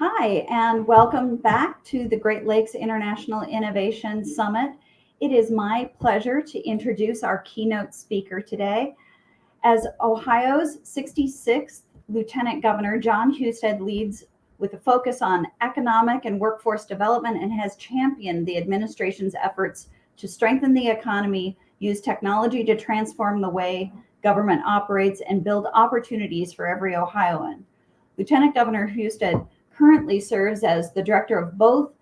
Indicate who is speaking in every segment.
Speaker 1: Hi, and welcome back to the Great Lakes International Innovation Summit. It is my pleasure to introduce our keynote speaker today. As Ohio's 66th Lieutenant Governor, John Husted leads with a focus on economic and workforce development and has championed the administration's efforts to strengthen the economy, use technology to transform the way government operates, and build opportunities for every Ohioan. Lieutenant Governor Husted currently serves as the director of both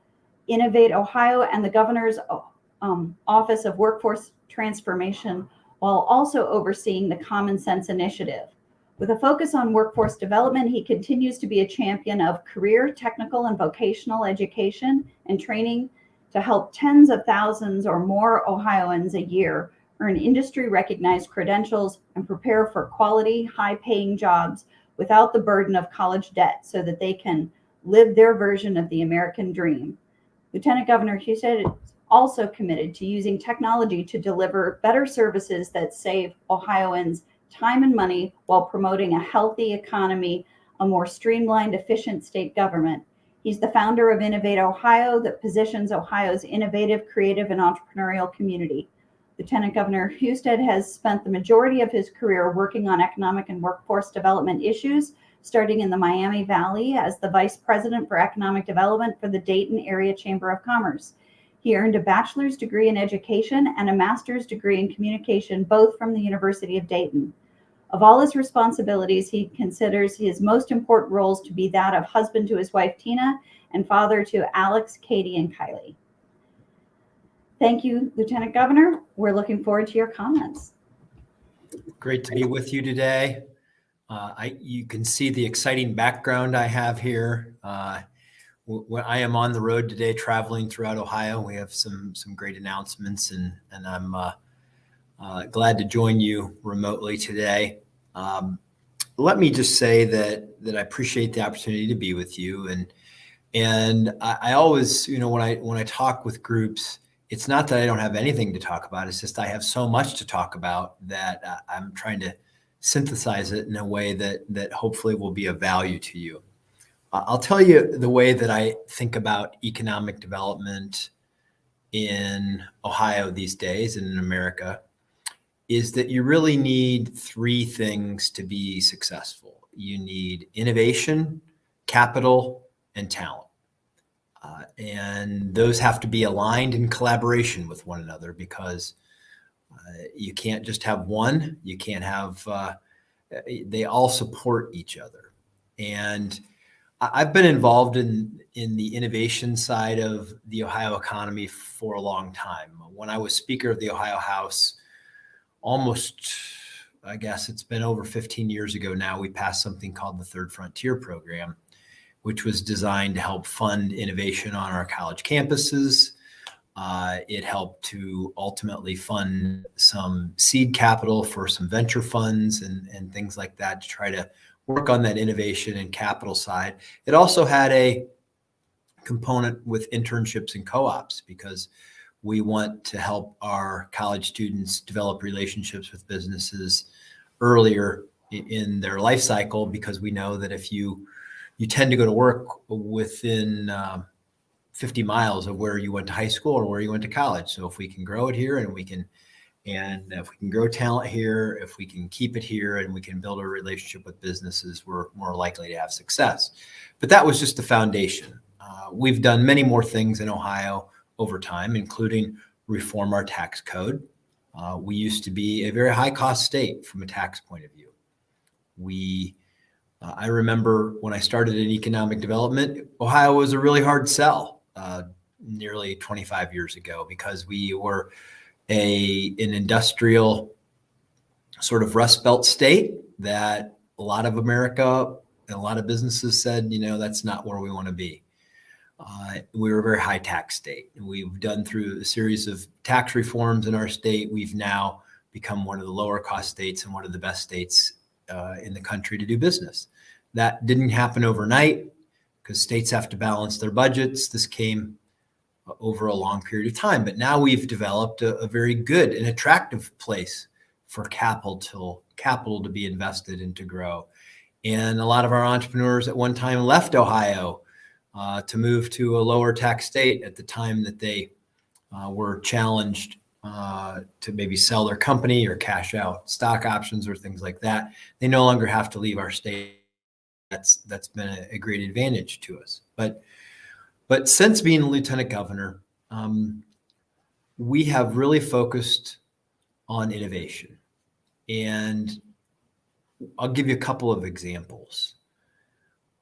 Speaker 1: Innovate Ohio and the Governor's Office of Workforce Transformation, while also overseeing the Common Sense Initiative. With a focus on workforce development, he continues to be a champion of career, technical, and vocational education and training to help tens of thousands or more Ohioans a year earn industry-recognized credentials and prepare for quality, high-paying jobs without the burden of college debt so that they can live their version of the American dream. Lieutenant Governor Husted is also committed to using technology to deliver better services that save Ohioans time and money while promoting a healthy economy, a more streamlined, efficient state government. He's the founder of Innovate Ohio that positions Ohio's innovative, creative, and entrepreneurial community. Lieutenant Governor Husted has spent the majority of his career working on economic and workforce development issues, starting in the Miami Valley as the Vice President for Economic Development for the Dayton Area Chamber of Commerce. He earned a bachelor's degree in education and a master's degree in communication, both from the University of Dayton. Of all his responsibilities, he considers his most important roles to be that of husband to his wife, Tina, and father to Alex, Katie, and Kylie. Thank you, Lieutenant Governor. We're looking forward to your comments.
Speaker 2: Great to be with you today. You can see the exciting background I have here. When I am on the road today, traveling throughout Ohio, we have some great announcements, and I'm glad to join you remotely today. Let me just say that I appreciate the opportunity to be with you, and I always, when I talk with groups, it's not that I don't have anything to talk about. It's just I have so much to talk about that I'm trying to synthesize it in a way that hopefully will be of value to you. I'll tell you the way that I think about economic development in Ohio these days and in America is that you really need three things to be successful. You need innovation, capital, and talent. And those have to be aligned in collaboration with one another because you can't just have one. You can't have, they all support each other. And I've been involved in the innovation side of the Ohio economy for a long time. When I was Speaker of the Ohio House, almost, I guess it's been over 15 years ago now, we passed something called the Third Frontier Program, which was designed to help fund innovation on our college campuses. It helped to ultimately fund some seed capital for some venture funds and things like that to try to work on that innovation and capital side. It also had a component with internships and co-ops because we want to help our college students develop relationships with businesses earlier in their life cycle, because we know that if you tend to go to work within 50 miles of where you went to high school or where you went to college. So if we can grow it here and if we can grow talent here, if we can keep it here and we can build a relationship with businesses, we're more likely to have success. But that was just the foundation. We've done many more things in Ohio over time, including reform our tax code. We used to be a very high cost state from a tax point of view. I remember when I started in economic development, Ohio was a really hard sell nearly 25 years ago because we were an industrial sort of Rust Belt state that a lot of America and a lot of businesses said, that's not where we want to be. We were a very high tax state. We've done through a series of tax reforms in our state. We've now become one of the lower cost states and one of the best states in the country to do business. That didn't happen overnight because states have to balance their budgets. This came over a long period of time, but now we've developed a very good and attractive place for capital to be invested and to grow. And a lot of our entrepreneurs at one time left Ohio to move to a lower tax state at the time that they were challenged to maybe sell their company or cash out stock options or things like that. They no longer have to leave our state. That's been a great advantage to us. But since being lieutenant governor, we have really focused on innovation. And I'll give you a couple of examples.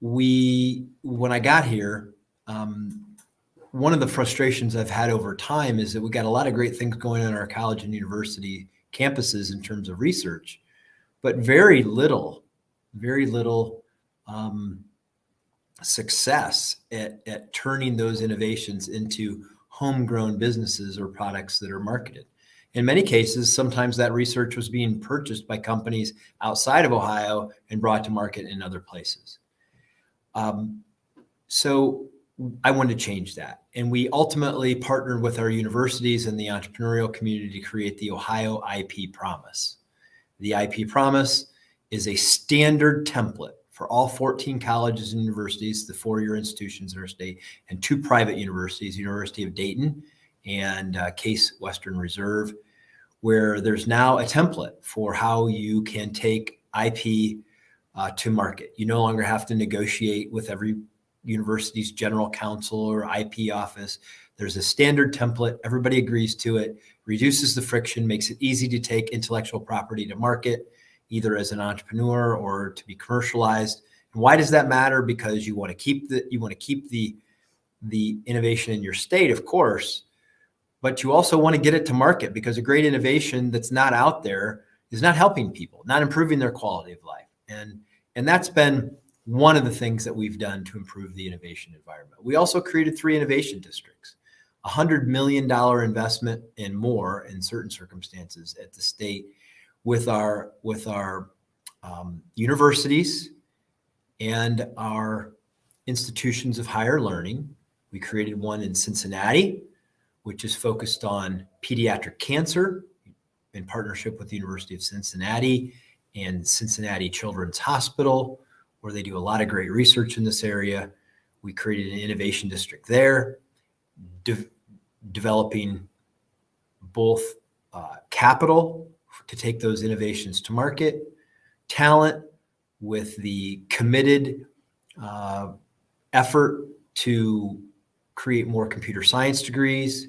Speaker 2: When I got here, one of the frustrations I've had over time is that we got a lot of great things going on in our college and university campuses in terms of research, but very little success at turning those innovations into homegrown businesses or products that are marketed. In many cases, sometimes that research was being purchased by companies outside of Ohio and brought to market in other places. So I wanted to change that. And we ultimately partnered with our universities and the entrepreneurial community to create the Ohio IP Promise. The IP Promise is a standard template for all 14 colleges and universities, the four-year institutions in our state, and 2 private universities, University of Dayton and Case Western Reserve, where there's now a template for how you can take IP to market. You no longer have to negotiate with every university's general counsel or IP office. There's a standard template. Everybody agrees to it, reduces the friction, makes it easy to take intellectual property to market, either as an entrepreneur or to be commercialized. And why does that matter? Because you want to keep the innovation in your state, of course, but you also want to get it to market, because a great innovation that's not out there is not helping people, not improving their quality of life. And that's been one of the things that we've done to improve the innovation environment. We also created 3 innovation districts, $100 million investment and more in certain circumstances at the state with our universities and our institutions of higher learning. We created one in Cincinnati, which is focused on pediatric cancer in partnership with the University of Cincinnati and Cincinnati Children's Hospital, where they do a lot of great research in this area. We created an innovation district there, developing both capital to take those innovations to market, talent with the committed effort to create more computer science degrees,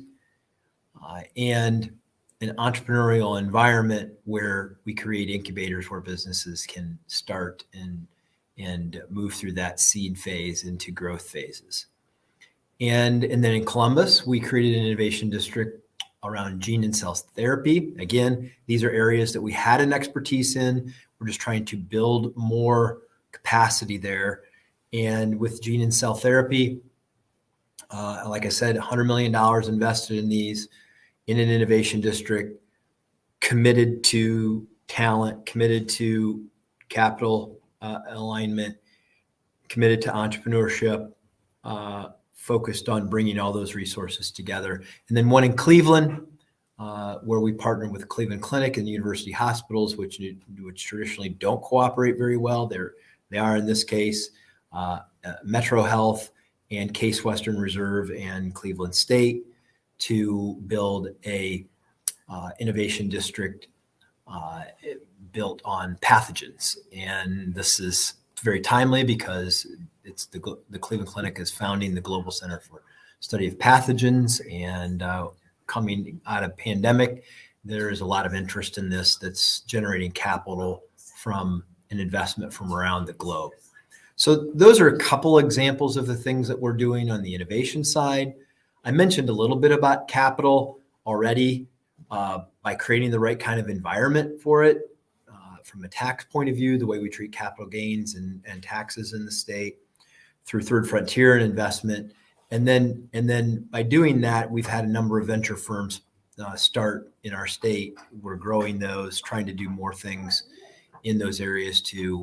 Speaker 2: and an entrepreneurial environment where we create incubators where businesses can start and move through that seed phase into growth phases. And then in Columbus, we created an innovation district around gene and cell therapy. Again, these are areas that we had an expertise in. We're just trying to build more capacity there. And with gene and cell therapy, like I said, $100 million invested in these in an innovation district, committed to talent, committed to capital alignment, committed to entrepreneurship, focused on bringing all those resources together. And then one in Cleveland, where we partnered with Cleveland Clinic and the university hospitals, which traditionally don't cooperate very well. They are in this case, Metro Health and Case Western Reserve and Cleveland State, to build a innovation district built on pathogens. And this is very timely because it's the Cleveland Clinic is founding the Global Center for Study of Pathogens, and coming out of pandemic, there is a lot of interest in this that's generating capital from an investment from around the globe. So those are a couple examples of the things that we're doing on the innovation side. I mentioned a little bit about capital already by creating the right kind of environment for it. From a tax point of view, the way we treat capital gains and taxes in the state, through Third Frontier and investment. And then by doing that, we've had a number of venture firms start in our state. We're growing those, trying to do more things in those areas to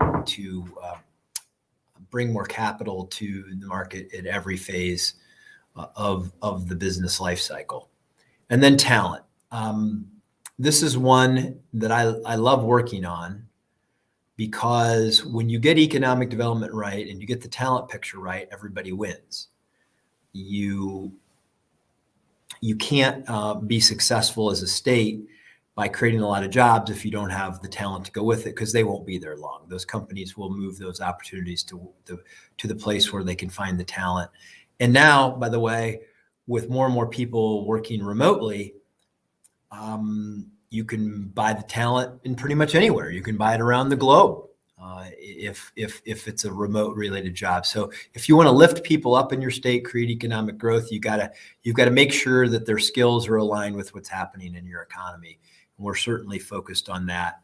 Speaker 2: bring more capital to the market at every phase of the business life cycle. And then talent. This is one that I love working on because when you get economic development right and you get the talent picture right, everybody wins. You can't be successful as a state by creating a lot of jobs if you don't have the talent to go with it, because they won't be there long. Those companies will move those opportunities to the place where they can find the talent. And now, by the way, with more and more people working remotely, you can buy the talent in pretty much anywhere. You can buy it around the globe if it's a remote related job. So if you want to lift people up in your state, create economic growth, you've got to make sure that their skills are aligned with what's happening in your economy. And we're certainly focused on that,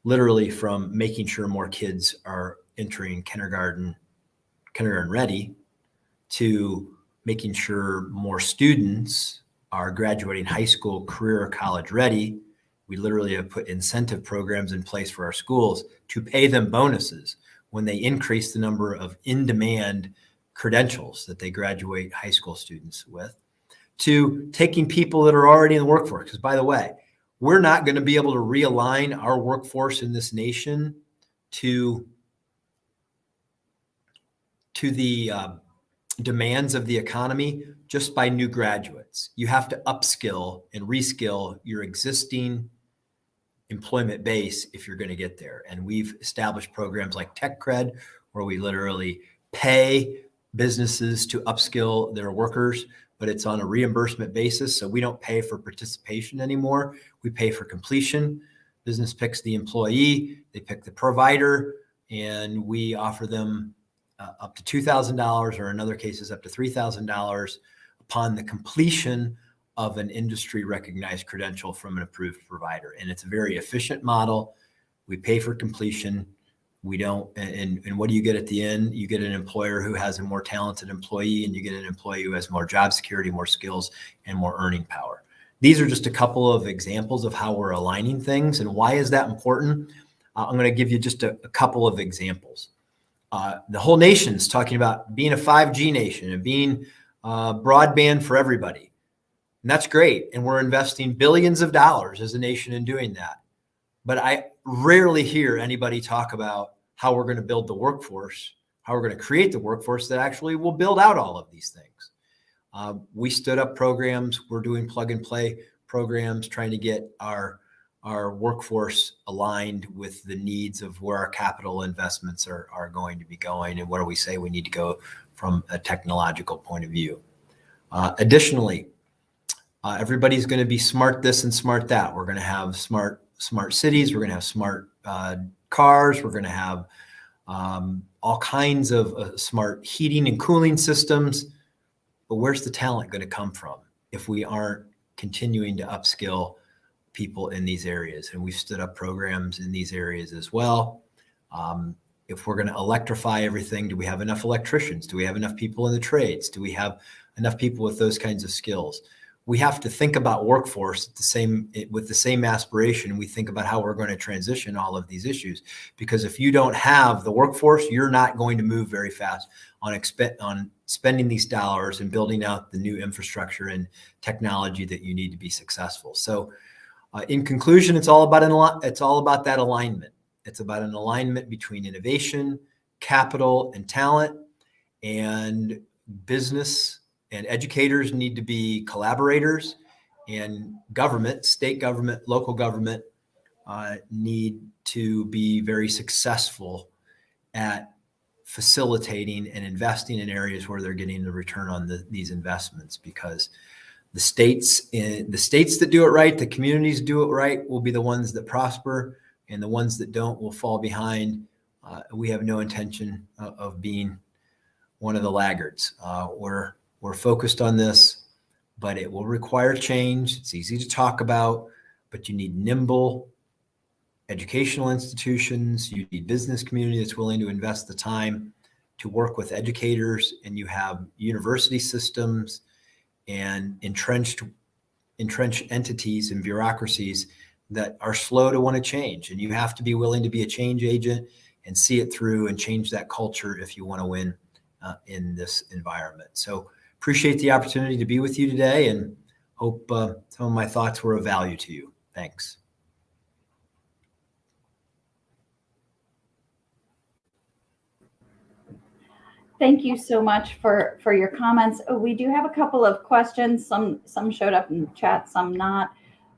Speaker 2: literally from making sure more kids are entering kindergarten ready, to making sure more students are graduating high school, career, or college ready. We literally have put incentive programs in place for our schools to pay them bonuses when they increase the number of in-demand credentials that they graduate high school students with, to taking people that are already in the workforce. Because, by the way, we're not going to be able to realign our workforce in this nation to the demands of the economy just by new graduates. You have to upskill and reskill your existing employment base if you're going to get there. And we've established programs like Tech Cred, where we literally pay businesses to upskill their workers, but it's on a reimbursement basis. So we don't pay for participation anymore. We pay for completion. Business picks the employee, they pick the provider, and we offer them up to $2,000, or in other cases up to $3,000 upon the completion of an industry recognized credential from an approved provider. And it's a very efficient model. We pay for completion. We don't, and what do you get at the end? You get an employer who has a more talented employee, and you get an employee who has more job security, more skills, and more earning power. These are just a couple of examples of how we're aligning things. And why is that important? I'm going to give you just a couple of examples. The whole nation's talking about being a 5G nation and being broadband for everybody. And that's great. And we're investing billions of dollars as a nation in doing that. But I rarely hear anybody talk about how we're going to build the workforce, how we're going to create the workforce that actually will build out all of these things. We stood up programs. We're doing plug and play programs, trying to get our workforce aligned with the needs of where our capital investments are going to be going, and where we say we need to go from a technological point of view. Additionally, everybody's going to be smart this and smart that. We're going to have smart cities. We're going to have smart cars. We're going to have all kinds of smart heating and cooling systems. But where's the talent going to come from if we aren't continuing to upskill people in these areas? And we've stood up programs in these areas as well. If we're going to electrify everything, do we have enough electricians? Do we have enough people in the trades? Do we have enough people with those kinds of skills? We have to think about workforce with the same aspiration. We think about how we're going to transition all of these issues, because if you don't have the workforce, you're not going to move very fast on spending these dollars and building out the new infrastructure and technology that you need to be successful. So in conclusion, it's all about that alignment. It's about an alignment between innovation, capital, and talent. And business and educators need to be collaborators, and government, state government, local government need to be very successful at facilitating and investing in areas where they're getting the return on these investments, because the states that do it right, the communities do it right, will be the ones that prosper, and the ones that don't will fall behind. We have no intention of being one of the laggards. We're focused on this, but it will require change. It's easy to talk about, but you need nimble educational institutions. You need business community that's willing to invest the time to work with educators, and you have university systems and entrenched entities and bureaucracies that are slow to want to change. And you have to be willing to be a change agent and see it through and change that culture if you want to win in this environment. So appreciate the opportunity to be with you today, and hope some of my thoughts were of value to you. Thanks.
Speaker 1: Thank you so much for your comments. We do have a couple of questions. Some showed up in the chat, some not.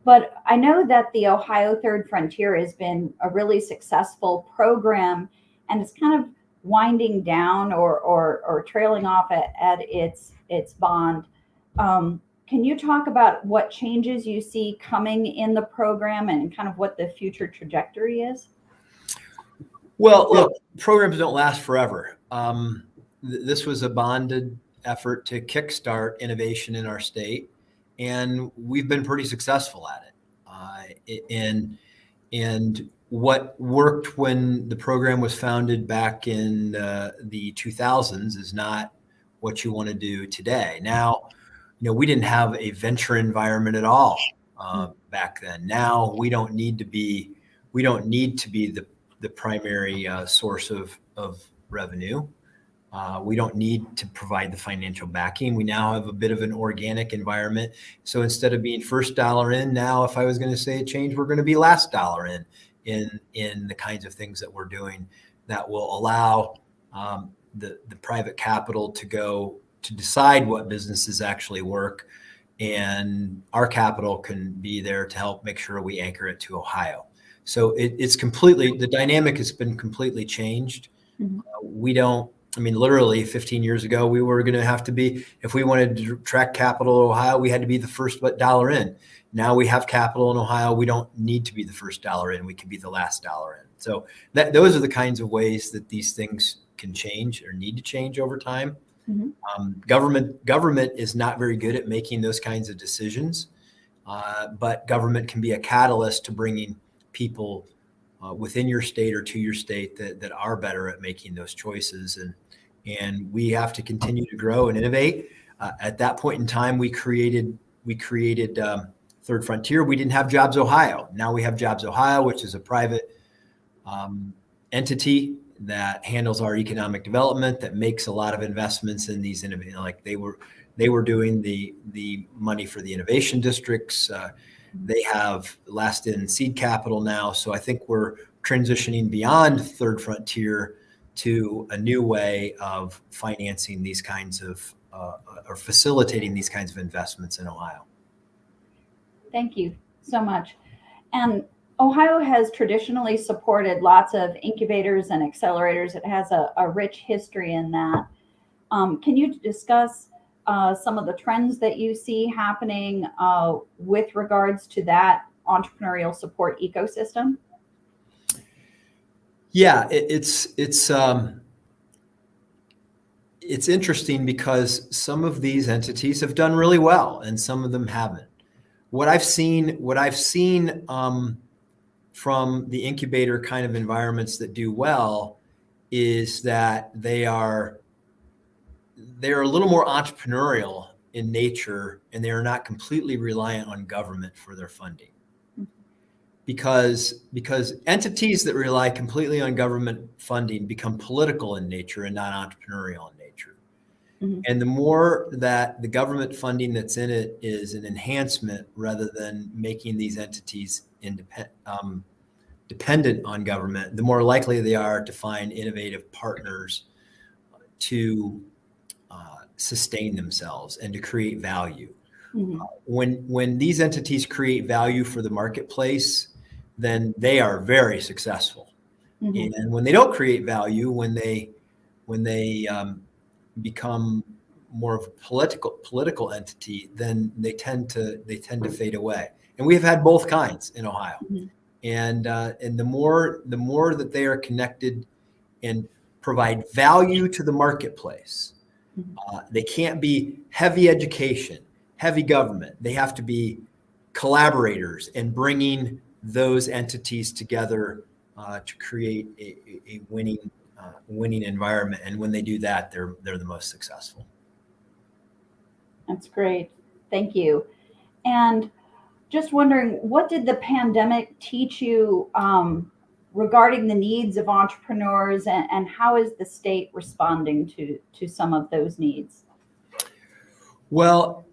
Speaker 1: But I know that the Ohio Third Frontier has been a really successful program, and it's kind of winding down or trailing off at its bond. Can you talk about what changes you see coming in the program and kind of what the future trajectory is?
Speaker 2: Well, look, programs don't last forever. This was a bonded effort to kickstart innovation in our state, and we've been pretty successful at it. And what worked when the program was founded back in the 2000s is not what you want to do today. Now, we didn't have a venture environment at all back then. Now we don't need to be the primary source of revenue. We don't need to provide the financial backing. We now have a bit of an organic environment. So instead of being first dollar in, now if I was going to say a change, we're going to be last dollar in the kinds of things that we're doing that will allow the private capital to decide what businesses actually work. And our capital can be there to help make sure we anchor it to Ohio. So the dynamic has been completely changed. Mm-hmm. Literally 15 years ago, we were going to have to be, if we wanted to attract capital to Ohio, we had to be the first dollar in. Now we have capital in Ohio. We don't need to be the first dollar in. We can be the last dollar in. So those are the kinds of ways that these things can change or need to change over time. Mm-hmm. Government is not very good at making those kinds of decisions, but government can be a catalyst to bringing people within your state or to your state that are better at making those choices. And we have to continue to grow and innovate. At that point in time, we created Third Frontier. We didn't have Jobs Ohio. Now we have Jobs Ohio, which is a private entity that handles our economic development, that makes a lot of investments in these innovations. Like they were doing the money for the innovation districts. They have last in seed capital now. So I think we're transitioning beyond Third Frontier to a new way of financing these kinds of or facilitating these kinds of investments in Ohio.
Speaker 1: Thank you so much. And Ohio has traditionally supported lots of incubators and accelerators. It has a rich history in that. Can you discuss some of the trends that you see happening with regards to that entrepreneurial support ecosystem?
Speaker 2: Yeah, it's interesting because some of these entities have done really well and some of them haven't. What I've seen from the incubator kind of environments that do well is that they are a little more entrepreneurial in nature, and they are not completely reliant on government for their funding. Because entities that rely completely on government funding become political in nature and not entrepreneurial in nature. Mm-hmm. And the more that the government funding that's in it is an enhancement rather than making these entities dependent on government, the more likely they are to find innovative partners to sustain themselves and to create value. Mm-hmm. When these entities create value for the marketplace, then they are very successful. Mm-hmm. And when they don't create value, when they become more of a political entity, then they tend to fade away. And we have had both kinds in Ohio. Mm-hmm. And the more that they are connected and provide value to the marketplace, they can't be heavy education, heavy government. They have to be collaborators and bringing those entities together to create a winning environment. And when they do that, they're the most successful.
Speaker 1: That's great. Thank you. And just wondering, what did the pandemic teach you regarding the needs of entrepreneurs, and how is the state responding to some of those needs?
Speaker 2: Well,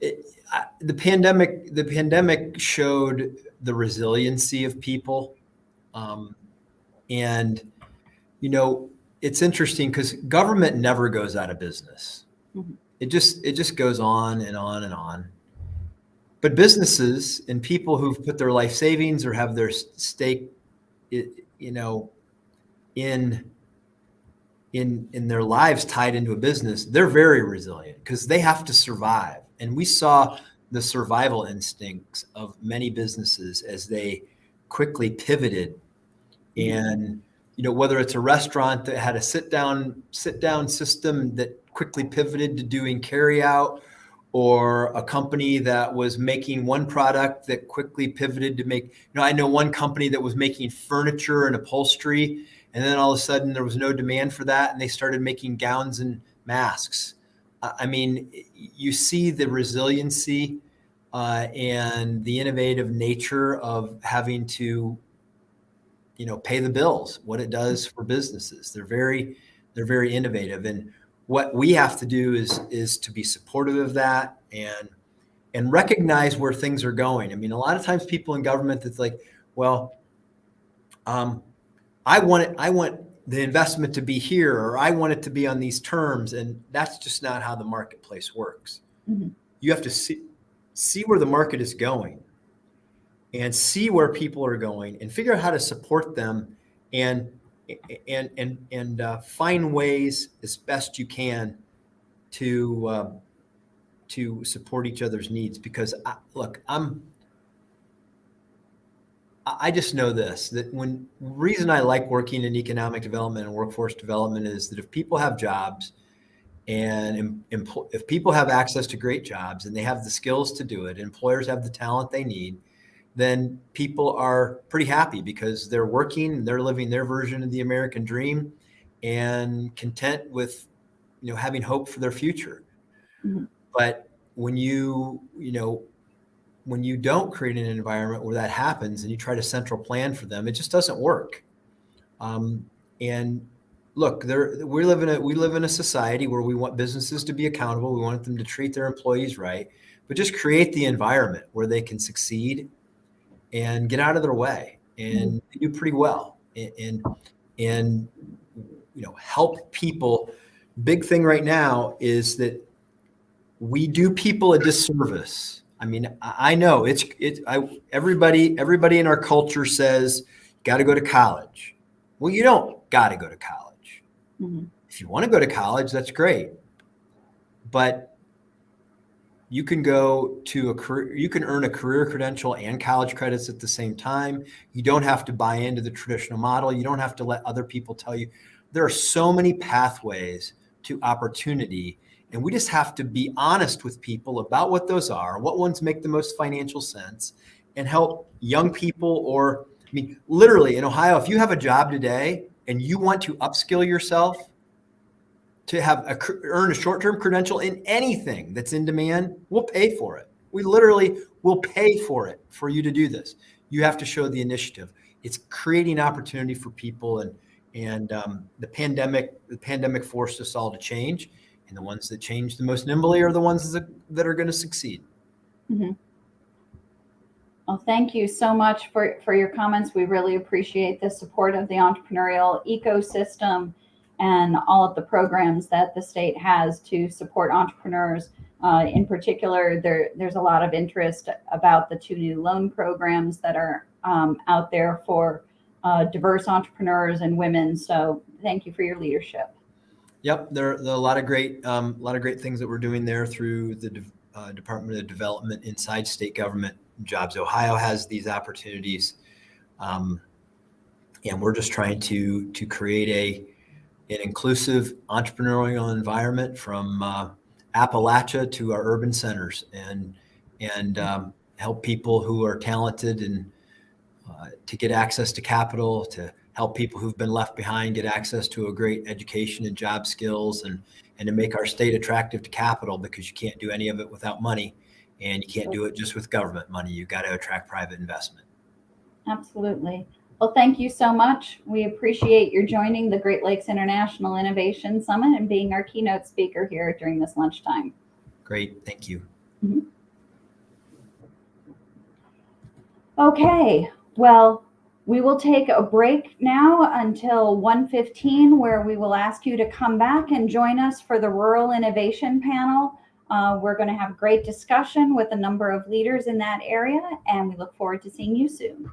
Speaker 2: the pandemic showed the resiliency of people, and it's interesting because government never goes out of business.
Speaker 1: Mhm.
Speaker 2: It just goes on and on and on. But businesses and people who've put their life savings or have their stake, in their lives tied into a business, they're very resilient because they have to survive. And we saw the survival instincts of many businesses as they quickly pivoted. And whether it's a restaurant that had a sit down system that quickly pivoted to doing carry out, or a company that was making one product that quickly pivoted to make, I know one company that was making furniture and upholstery, and then all of a sudden there was no demand for that, and they started making gowns and masks. I mean, you see the resiliency and the innovative nature of having to, pay the bills, what it does for businesses. They're very innovative. And what we have to do is to be supportive of that and recognize where things are going. I mean, a lot of times people in government, it's like, well, I want the investment to be here, or I want it to be on these terms. And that's just not how the marketplace works. Mm-hmm. You have to see where the market is going and see where people are going and figure out how to support them and find ways as best you can to support each other's needs. Because I just know this, that reason I like working in economic development and workforce development is that if people have jobs and if people have access to great jobs and they have the skills to do it, employers have the talent they need, then people are pretty happy because they're working and they're living their version of the American dream and content with, having hope for their future. Mm-hmm. But when you don't create an environment where that happens and you try to central plan for them, it just doesn't work. And look, we live in a society where we want businesses to be accountable. We want them to treat their employees right, but just create the environment where they can succeed and get out of their way and do pretty well and help people. Big thing right now is that we do people a disservice. I mean, I know everybody in our culture says you got to go to college. Well, you don't got to go to college. Mm-hmm. If you want to go to college, that's great. But you can go to a career, you can earn a career credential and college credits at the same time. You don't have to buy into the traditional model. You don't have to let other people tell you. There are so many pathways to opportunity, and we just have to be honest with people about what those are, what ones make the most financial sense, and help young people. Literally in Ohio, if you have a job today and you want to upskill yourself to earn a short-term credential in anything that's in demand, we'll pay for it. We literally will pay for it for you to do this. You have to show the initiative. It's creating opportunity for people, and the pandemic forced us all to change. And the ones that change the most nimbly are the ones that are going to succeed.
Speaker 1: Mm-hmm. Well, thank you so much for your comments. We really appreciate the support of the entrepreneurial ecosystem and all of the programs that the state has to support entrepreneurs. In particular, there's a lot of interest about the 2 new loan programs that are out there for diverse entrepreneurs and women. So thank you for your leadership.
Speaker 2: Yep, there are a lot of great things that we're doing there through the Department of Development inside state government. Jobs Ohio has these opportunities, and we're just trying to create an inclusive entrepreneurial environment from Appalachia to our urban centers, and help people who are talented and to get access to capital, to help people who've been left behind get access to a great education and job skills, and to make our state attractive to capital, because you can't do any of it without money, and you can't do it just with government money. You've got to attract private investment.
Speaker 1: Absolutely. Well, thank you so much. We appreciate your joining the Great Lakes International Innovation Summit and being our keynote speaker here during this lunchtime.
Speaker 2: Great. Thank you.
Speaker 1: Mm-hmm. Okay. Well, We will take a break now until 1:15, where we will ask you to come back and join us for the Rural Innovation Panel. We're going to have great discussion with a number of leaders in that area, and we look forward to seeing you soon.